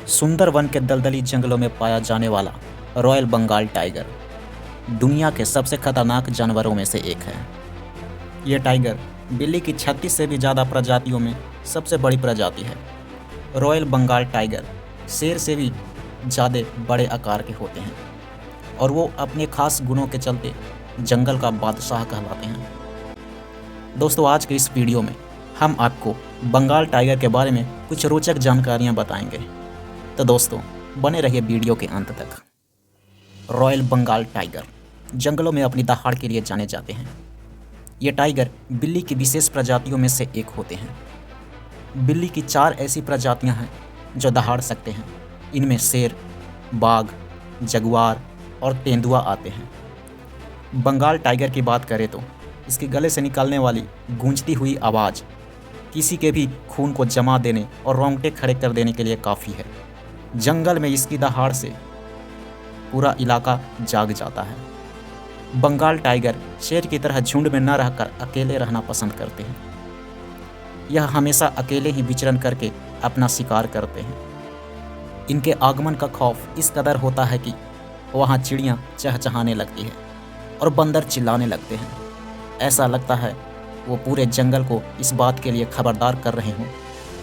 सुंदर वन के दलदली जंगलों में पाया जाने वाला रॉयल बंगाल टाइगर दुनिया के सबसे खतरनाक जानवरों में से एक है। ये टाइगर बिल्ली की 36 से भी ज़्यादा प्रजातियों में सबसे बड़ी प्रजाति है। रॉयल बंगाल टाइगर शेर से भी ज़्यादा बड़े आकार के होते हैं और वो अपने खास गुणों के चलते जंगल का बादशाह कहलाते हैं। दोस्तों, आज के इस वीडियो में हम आपको बंगाल टाइगर के बारे में कुछ रोचक जानकारियाँ बताएंगे। तो दोस्तों, बने रहिए वीडियो के अंत तक। रॉयल बंगाल टाइगर जंगलों में अपनी दहाड़ के लिए जाने जाते हैं। ये टाइगर बिल्ली की विशेष प्रजातियों में से एक होते हैं। बिल्ली की 4 ऐसी प्रजातियां हैं जो दहाड़ सकते हैं। इनमें शेर, बाघ, जगुआर और तेंदुआ आते हैं। बंगाल टाइगर की बात करें तो इसके गले से निकलने वाली गूंजती हुई आवाज़ किसी के भी खून को जमा देने और रोंगटे खड़े कर देने के लिए काफ़ी है। जंगल में इसकी दहाड़ से पूरा इलाका जाग जाता है। बंगाल टाइगर शेर की तरह झुंड में न रहकर अकेले रहना पसंद करते हैं। यह हमेशा अकेले ही विचरण करके अपना शिकार करते हैं। इनके आगमन का खौफ इस कदर होता है कि वहाँ चिड़ियाँ चहचहाने लगती है और बंदर चिल्लाने लगते हैं। ऐसा लगता है वो पूरे जंगल को इस बात के लिए खबरदार कर रहे हों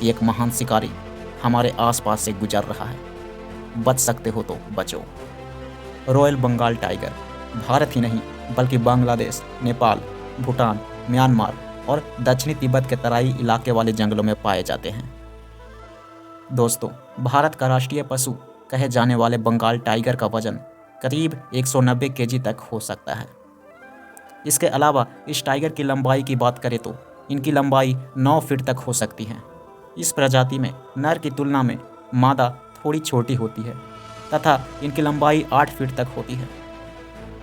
कि एक महान शिकारी हमारे आसपास से गुजर रहा है। बच सकते हो तो बचो। रॉयल बंगाल टाइगर भारत ही नहीं बल्कि बांग्लादेश, नेपाल, भूटान, म्यांमार और दक्षिणी तिब्बत के तराई इलाके वाले जंगलों में पाए जाते हैं। दोस्तों, भारत का राष्ट्रीय पशु कहे जाने वाले बंगाल टाइगर का वजन करीब 190 केजी तक हो सकता है। इसके अलावा इस टाइगर की लंबाई की बात करें तो इनकी लंबाई 9 फीट तक हो सकती है। इस प्रजाति में नर की तुलना में मादा थोड़ी छोटी होती है तथा इनकी लंबाई 8 फीट तक होती है।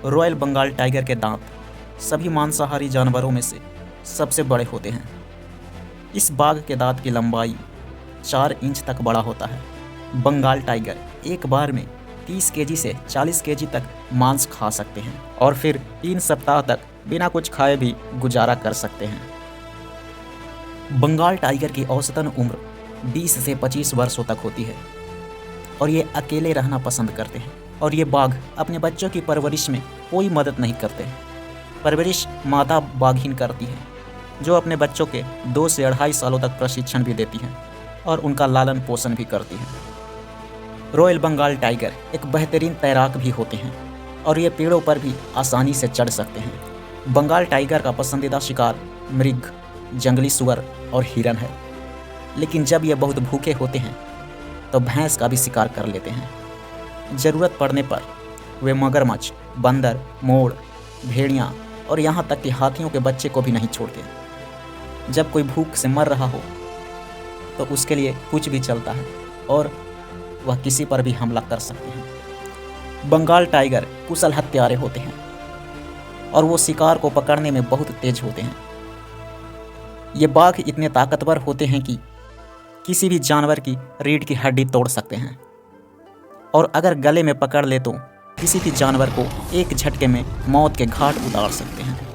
रॉयल बंगाल टाइगर के दांत सभी मांसाहारी जानवरों में से सबसे बड़े होते हैं। इस बाघ के दांत की लंबाई 4 इंच तक बड़ा होता है। बंगाल टाइगर एक बार में 30 केजी से 40 केजी तक मांस खा सकते हैं और फिर 3 सप्ताह तक बिना कुछ खाए भी गुजारा कर सकते हैं। बंगाल टाइगर की औसतन उम्र 20 से 25 वर्षों तक होती है और ये अकेले रहना पसंद करते हैं। और ये बाघ अपने बच्चों की परवरिश में कोई मदद नहीं करते। परवरिश माता बाघिन करती है, जो अपने बच्चों के 2 से 2.5 सालों तक प्रशिक्षण भी देती है और उनका लालन पोषण भी करती है। रॉयल बंगाल टाइगर एक बेहतरीन तैराक भी होते हैं और ये पेड़ों पर भी आसानी से चढ़ सकते हैं। बंगाल टाइगर का पसंदीदा शिकार मृग, जंगली सुअर और हिरन है, लेकिन जब ये बहुत भूखे होते हैं तो भैंस का भी शिकार कर लेते हैं। ज़रूरत पड़ने पर वे मगरमच्छ, बंदर, मोर, भेड़िया और यहाँ तक कि हाथियों के बच्चे को भी नहीं छोड़ते। जब कोई भूख से मर रहा हो तो उसके लिए कुछ भी चलता है और वह किसी पर भी हमला कर सकते हैं। बंगाल टाइगर कुशल हत्यारे होते हैं और वो शिकार को पकड़ने में बहुत तेज होते हैं। ये बाघ इतने ताकतवर होते हैं कि किसी भी जानवर की रीढ़ की हड्डी तोड़ सकते हैं और अगर गले में पकड़ ले तो किसी भी जानवर को एक झटके में मौत के घाट उतार सकते हैं।